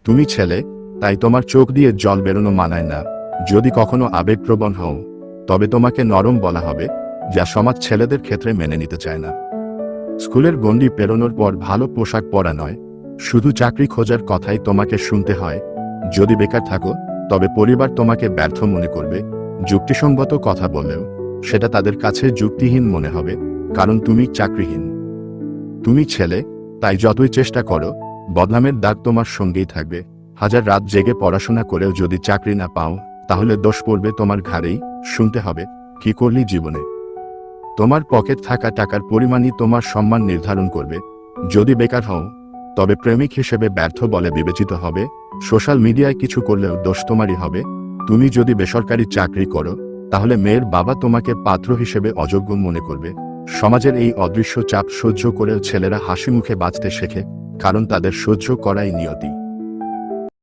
তুমি ছেলে, তাই তোমার চোখ দিয়ে জল বেরোনো মানায় না। যদি কখনো আবেগপ্রবণ হও, তবে তোমাকে নরম বলা হবে, যা সমাজ ছেলেদের ক্ষেত্রে মেনে নিতে চায় না। স্কুলের গণ্ডি পেরোনোর পর ভালো পোশাক পরা নয়, শুধু চাকরি খোঁজার কথাই তোমাকে শুনতে হয়। যদি বেকার থাকো, তবে পরিবার তোমাকে ব্যর্থ মনে করবে। যুক্তিসঙ্গত কথা বললেও সেটা তাদের কাছে যুক্তিহীন মনে হবে, কারণ তুমি চাকরিহীন। তুমি ছেলে, তাই যতই চেষ্টা করো, বদনামের দাগ তোমার সঙ্গেই থাকবে। হাজার রাত জেগে পড়াশোনা করেও যদি চাকরি না পাও, তাহলে দোষ পড়বে তোমার ঘাড়েই। শুনতে হবে, কি করলি জীবনে। তোমার পকেট থাকা টাকার পরিমাণই তোমার সম্মান নির্ধারণ করবে। যদি বেকার হও, তবে প্রেমিক হিসেবে ব্যর্থ বলে বিবেচিত হবে। সোশ্যাল মিডিয়ায় কিছু করলেও দোষ তোমারই হবে। তুমি যদি বেসরকারি চাকরি করো, তাহলে মেয়ের বাবা তোমাকে পাত্র হিসেবে অযোগ্য মনে করবে। সমাজের এই অদৃশ্য চাপ সহ্য করেও ছেলেরা হাসি মুখে বাঁচতে শেখে, কারণ তাদের সহ্য করাই নিয়তি।